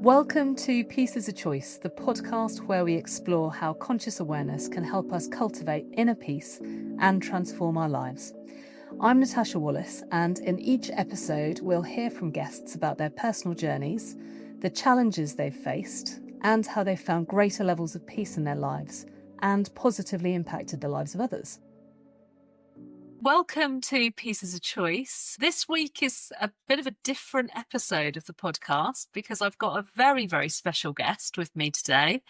Welcome to Peace is a Choice, the podcast where we explore how conscious awareness can help us cultivate inner peace and transform our lives. I'm Natasha Wallace, and in each episode we'll hear from guests about their personal journeys, the challenges they've faced, and how they found greater levels of peace in their lives and positively impacted the lives of others. Welcome to Peace is a Choice. This week is a bit of a different episode of the podcast because I've got a very, very special guest with me today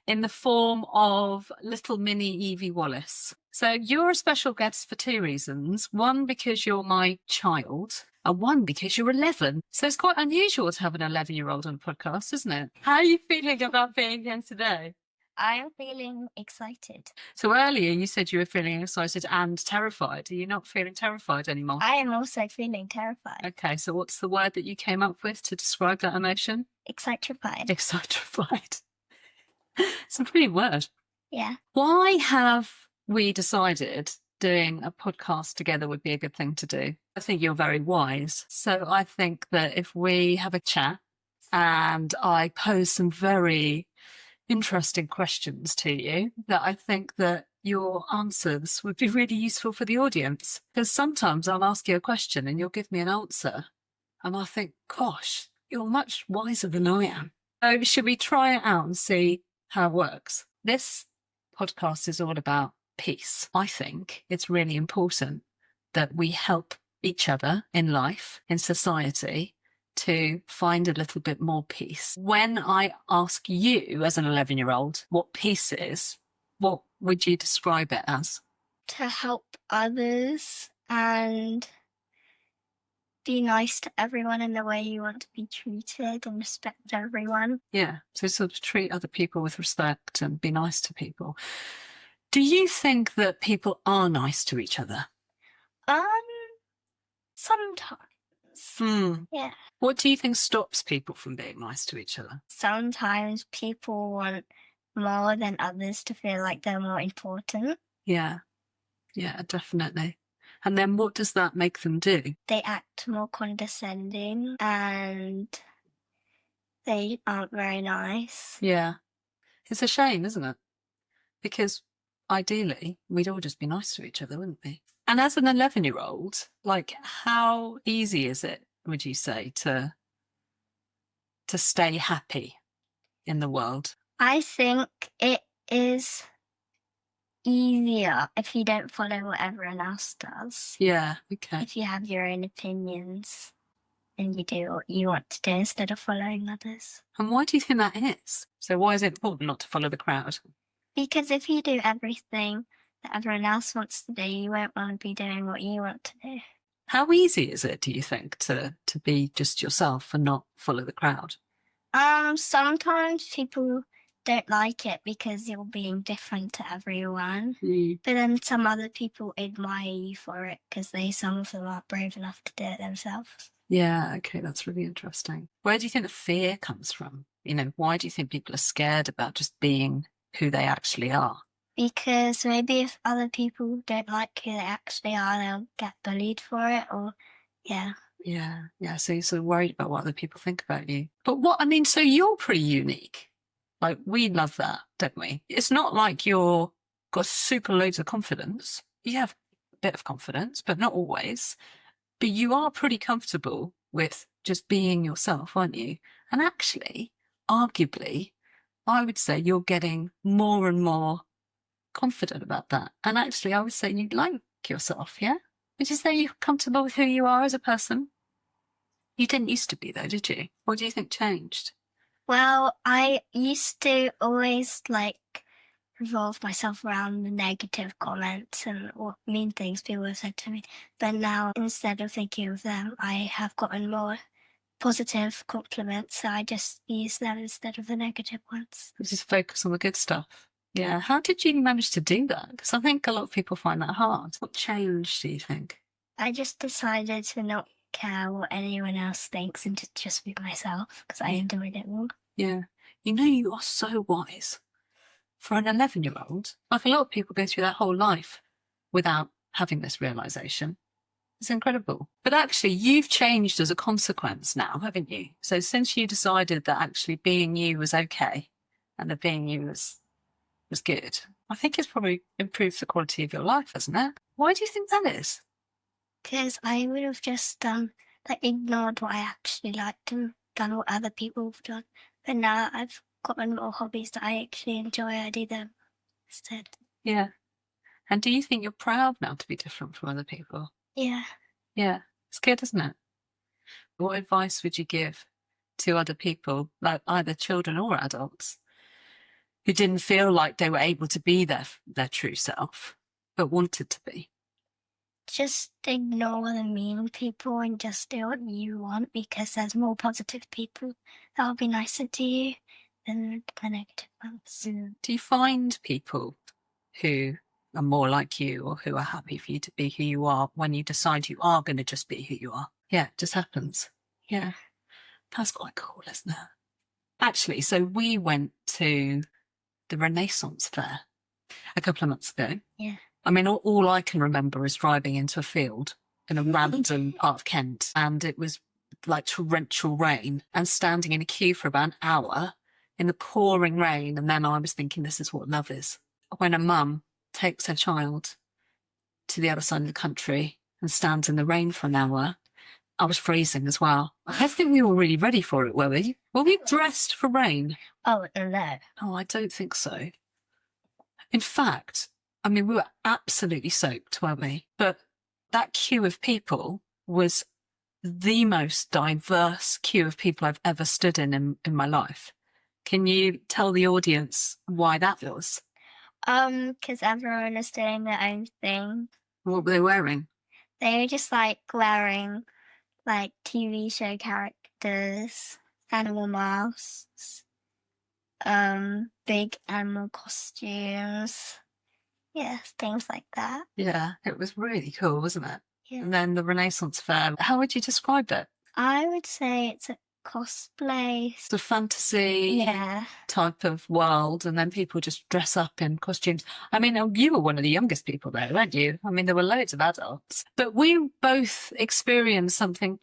in the form of little mini Evie Wallace. So you're a special guest for two reasons. One, because you're my child, and one, because you're 11. So it's quite unusual to have an 11-year-old on a podcast, isn't it? How are you feeling about being here today? I am feeling excited. So earlier you said you were feeling excited and terrified. Are you not feeling terrified anymore? I am also feeling terrified. Okay, so what's the word that you came up with to describe that emotion? Excitrified. Excitrified. It's a pretty word. Yeah. Why have we decided doing a podcast together would be a good thing to do? I think you're very wise. So I think that if we have a chat and I pose some very interesting questions to you, that I think that your answers would be really useful for the audience. Because sometimes I'll ask you a question and you'll give me an answer. And I think, gosh, you're much wiser than I am. So should we try it out and see how it works? This podcast is all about peace. I think it's really important that we help each other in life, in society, to find a little bit more peace. When I ask you as an 11-year-old what peace is, what would you describe it as? To help others and be nice to everyone in the way you want to be treated and respect everyone. Yeah, so sort of treat other people with respect and be nice to people. Do you think that people are nice to each other? Sometimes. Yeah. What do you think stops people from being nice to each other? Sometimes people want more than others to feel like they're more important. Yeah, definitely. And then what does that make them do? They act more condescending and they aren't very nice. Yeah. It's a shame, isn't it? Because ideally, we'd all just be nice to each other, wouldn't we? And as an 11-year-old, like, how easy is it, would you say, to stay happy in the world? I think it is easier if you don't follow what everyone else does. Yeah, okay. If you have your own opinions and you do what you want to do instead of following others. And why do you think that is? So why is it important not to follow the crowd? Because if you do everything that everyone else wants to do, you won't want to be doing what you want to do. How easy is it, do you think, to be just yourself and not follow the crowd? Sometimes people don't like it because you're being different to everyone. But then some other people admire you for it because some of them aren't brave enough to do it themselves. Yeah, okay, that's really interesting. Where do you think the fear comes from? You know, why do you think people are scared about just being who they actually are? Because maybe if other people don't like who they actually are, they'll get bullied for it, or yeah. Yeah, so you're sort of worried about what other people think about you. But so you're pretty unique. Like, we love that, don't we? It's not like you're got super loads of confidence. You have a bit of confidence, but not always. But you are pretty comfortable with just being yourself, aren't you? And actually, arguably, I would say you're getting more and more confident about that. And actually, I would say you like yourself, yeah? Would you say you're comfortable with who you are as a person? You didn't used to be, though, did you? What do you think changed? Well, I used to always revolve myself around the negative comments and what mean things people have said to me. But now, instead of thinking of them, I have gotten more positive compliments, so I just use them instead of the negative ones. You just focus on the good stuff. Yeah. How did you manage to do that? Because I think a lot of people find that hard. What changed, do you think? I just decided to not care what anyone else thinks and to just be myself because I enjoyed it more. Yeah. You know, you are so wise. For an 11-year-old, like, a lot of people go through their whole life without having this realization. It's incredible. But actually, you've changed as a consequence now, haven't you? So since you decided that actually being you was okay and that being you was good, I think it's probably improved the quality of your life, hasn't it? Why do you think that is? Because I would have just ignored what I actually liked and done what other people have done. But now I've gotten more hobbies that I actually enjoy. I do them instead. Yeah. And do you think you're proud now to be different from other people? Yeah. Yeah. It's good, isn't it? What advice would you give to other people, like either children or adults, who didn't feel like they were able to be their true self, but wanted to be? Just ignore the mean people and just do what you want, because there's more positive people that will be nicer to you than the negative ones. Do you find people who are more like you or who are happy for you to be who you are when you decide you are going to just be who you are? Yeah, it just happens. Yeah. That's quite cool, isn't it? Actually, so we went to the Renaissance Fair a couple of months ago. Yeah. I mean, all I can remember is driving into a field in a random part of Kent, and it was like torrential rain, and standing in a queue for about an hour in the pouring rain. And then I was thinking, this is what love is. When a mum takes her child to the other side of the country and stands in the rain for an hour, I was freezing as well. I don't think we were really ready for it, were we? Were we dressed for rain? Oh, no. Oh, I don't think so. In fact, I mean, we were absolutely soaked, weren't we? But that queue of people was the most diverse queue of people I've ever stood in my life. Can you tell the audience why that was? Because everyone is doing their own thing. What were they wearing? They were just wearing TV show characters, animal masks, big animal costumes. Yeah, things like that. Yeah, it was really cool, wasn't it? Yeah. And then the Renaissance Fair, how would you describe it? I would say it's a cosplay. It's a fantasy type of world, and then people just dress up in costumes. I mean, you were one of the youngest people there, weren't you? I mean, there were loads of adults, but we both experienced something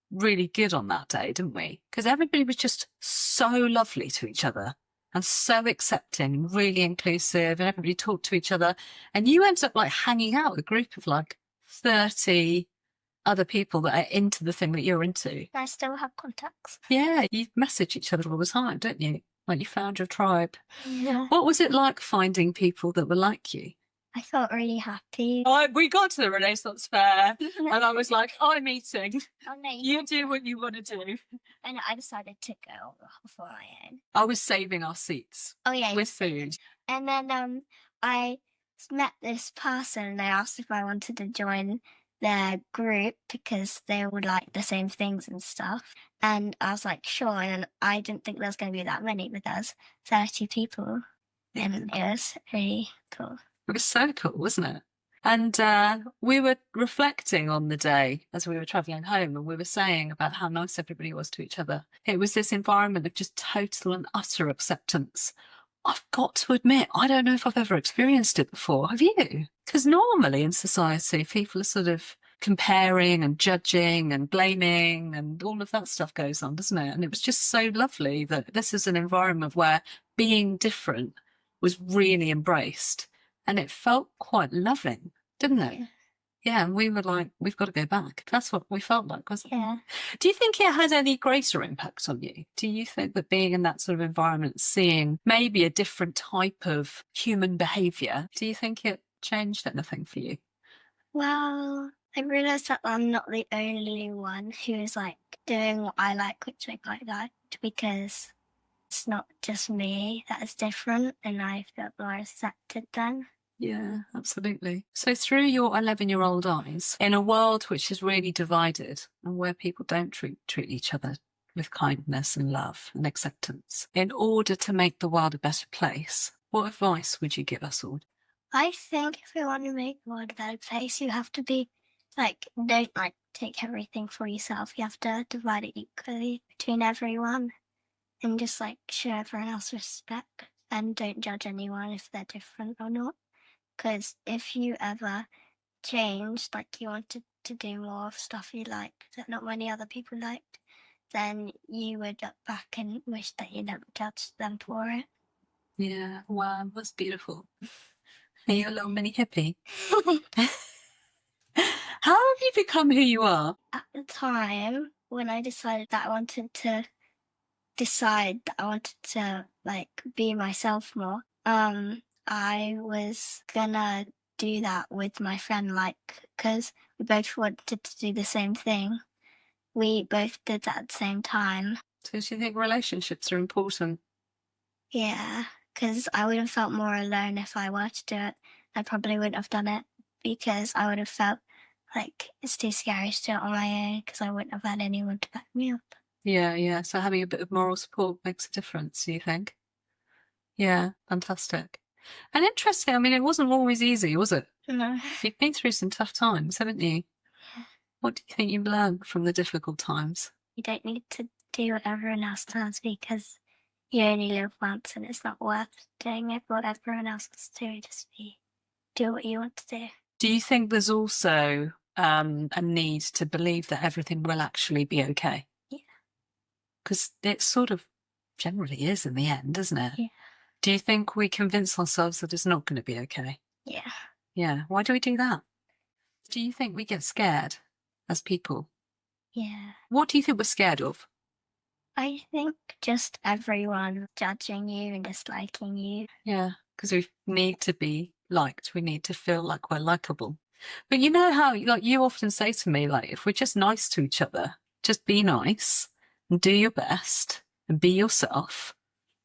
really good on that day, didn't we? Because everybody was just so lovely to each other and so accepting and really inclusive, and everybody talked to each other. And you ended up hanging out with a group of 30 other people that are into the thing that you're into. I still have contacts. Yeah, you message each other all the time, don't you? Like you found your tribe. Yeah. What was it like finding people that were like you? I felt really happy. We got to the Renaissance Fair and I was like, I'm eating. Oh, no, You do what you want to do. And I decided to go before I ate. I was saving our seats. Oh, yeah. With food. And then I met this person and they asked if I wanted to join their group because they would like the same things and stuff. And I was like, sure. And I didn't think there was going to be that many, but there was 30 people. And it was really cool. It was so cool, wasn't it? And we were reflecting on the day as we were travelling home, and we were saying about how nice everybody was to each other. It was this environment of just total and utter acceptance. I've got to admit, I don't know if I've ever experienced it before. Have you? Because normally in society, people are sort of comparing and judging and blaming and all of that stuff goes on, doesn't it? And it was just so lovely that this is an environment where being different was really embraced. And it felt quite loving, didn't it? Yeah, and we were like, we've got to go back. That's what we felt like, wasn't it? Yeah. Do you think it had any greater impact on you? Do you think that being in that sort of environment, seeing maybe a different type of human behaviour, do you think it changed anything for you? Well, I realised that I'm not the only one who's doing what I like, which I quite liked, because it's not just me that is different, and I felt more accepted then. Yeah, absolutely. So through your 11-year-old eyes, in a world which is really divided and where people don't treat each other with kindness and love and acceptance, in order to make the world a better place, what advice would you give us all? I think if you want to make the world a better place, you have to be don't take everything for yourself. You have to divide it equally between everyone and just show everyone else respect and don't judge anyone if they're different or not. Because if you ever change, you want to to do more of stuff you liked that not many other people liked, then you would look back and wish that you never judged them for it. Yeah, wow, that's beautiful. Are you a little mini hippie? How have you become who you are? At the time when I decided that I wanted to like be myself more, I was gonna do that with my friend, like, because we both wanted to do the same thing. We both did that at the same time. So do you think relationships are important? Yeah, because I would have felt more alone if I were to do it. I probably wouldn't have done it because I would have felt like it's too scary to do it on my own because I wouldn't have had anyone to back me up. Yeah. So having a bit of moral support makes a difference, you think? Yeah, fantastic. And interesting, I mean, it wasn't always easy, was it? No. You've been through some tough times, haven't you? What do you think you've learned from the difficult times? You don't need to do what everyone else does because you only live once and it's not worth doing what everyone else is doing. Just do what you want to do. Do you think there's also a need to believe that everything will actually be okay? Yeah. Because it sort of generally is in the end, isn't it? Yeah. Do you think we convince ourselves that it's not going to be okay? Yeah. Yeah. Why do we do that? Do you think we get scared as people? Yeah. What do you think we're scared of? I think just everyone judging you and disliking you. Yeah, because we need to be liked. We need to feel like we're likable. But you know how, like, you often say to me, like, if we're just nice to each other, just be nice and do your best and be yourself,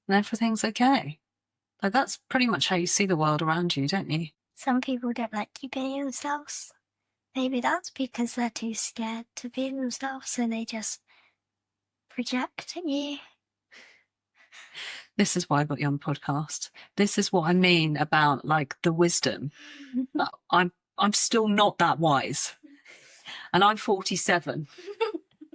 and everything's okay. Like, that's pretty much how you see the world around you, don't you? Some people don't like you being themselves. Maybe that's because they're too scared to be themselves, so they just project at you. This is why I got you on the podcast. This is what I mean about, like, the wisdom. I'm still not that wise, and I'm 47.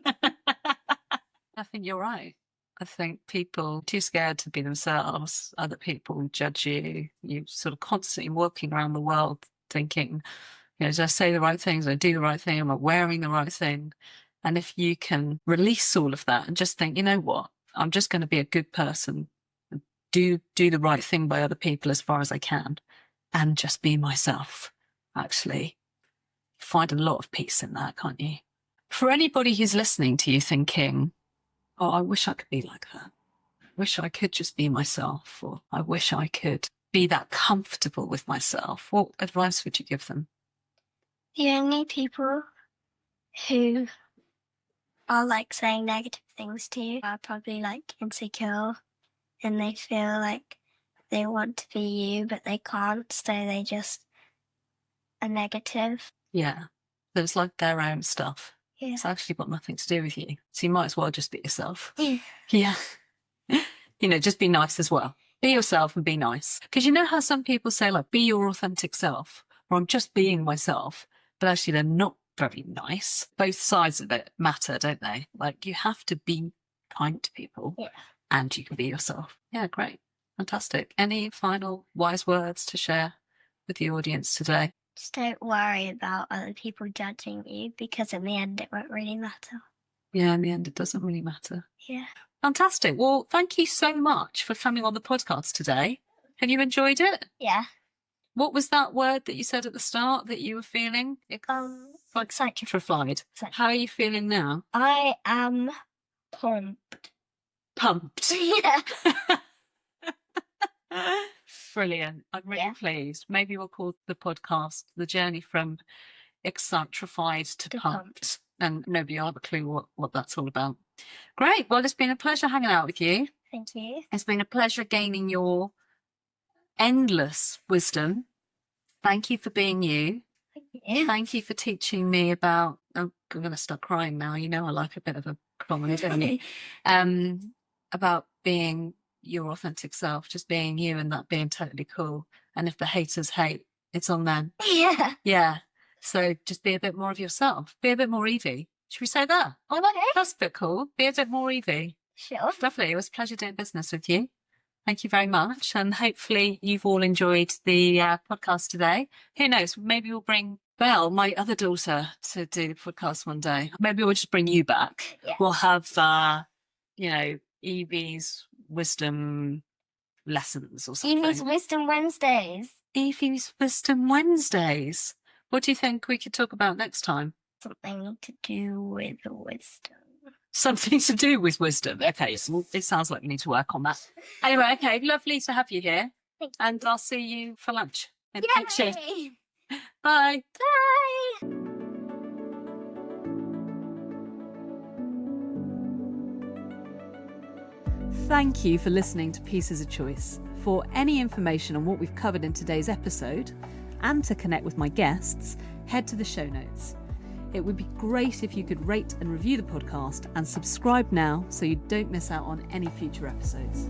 I think you're right. I think people too scared to be themselves, other people judge you. You sort of constantly walking around the world thinking, did I say the right things? Did I do the right thing? Am I wearing the right thing? And if you can release all of that and just think, you know what, I'm just going to be a good person, and do the right thing by other people as far as I can, and just be myself, actually find a lot of peace in that, can't you? For anybody who's listening to you thinking, oh, I wish I could be like that. I wish I could just be myself, or I wish I could be that comfortable with myself. What advice would you give them? The only people who are like saying negative things to you are probably like insecure and they feel like they want to be you, but they can't, so they just are negative. Yeah. So it's like their own stuff. Yeah. It's actually got nothing to do with you. So you might as well just be yourself. Yeah. Yeah. Just be nice as well. Be yourself and be nice. Because you know how some people say, like, be your authentic self, or I'm just being myself, but actually they're not very nice. Both sides of it matter, don't they? Like, you have to be kind to people, Yeah. and you can be yourself. Yeah, great. Fantastic. Any final wise words to share with the audience today? Just don't worry about other people judging you because in the end it won't really matter. Yeah, in the end, it doesn't really matter. Yeah. Fantastic. Well, thank you so much for coming on the podcast today. Have you enjoyed it? Yeah. What was that word that you said at the start that you were feeling? Excited. How are you feeling now? I am pumped. Pumped. Yeah. Brilliant. I'm really pleased. Maybe we'll call the podcast The Journey from Excitrified to Pumped. And nobody will have a clue what that's all about. Great. Well, it's been a pleasure hanging out with you. Thank you. It's been a pleasure gaining your endless wisdom. Thank you for being you. Thank you for teaching me about, I'm going to start crying now. You know I like a bit of a comedy, don't you? About being your authentic self, just being you, and that being totally cool. And if the haters hate, it's on them. Yeah. Yeah. So just be a bit more of yourself. Be a bit more Evie. Should we say that? Oh, that's a bit cool. Be a bit more Evie. Sure. Lovely. It was a pleasure doing business with you. Thank you very much. And hopefully you've all enjoyed the podcast today. Who knows? Maybe we'll bring Belle, my other daughter, to do the podcast one day. Maybe we'll just bring you back. Yeah. We'll have, Evie's wisdom lessons or something. Evie's Wisdom Wednesdays. Evie's Wisdom Wednesdays. What do you think we could talk about next time? Something to do with wisdom. Something to do with wisdom. Okay, so it sounds like we need to work on that. Anyway, okay, lovely to have you here. Thank you. And I'll see you for lunch in the Yay! future. Bye. Bye! Thank you for listening to Pieces of Choice. For any information on what we've covered in today's episode, and to connect with my guests, head to the show notes. It would be great if you could rate and review the podcast and subscribe now so you don't miss out on any future episodes.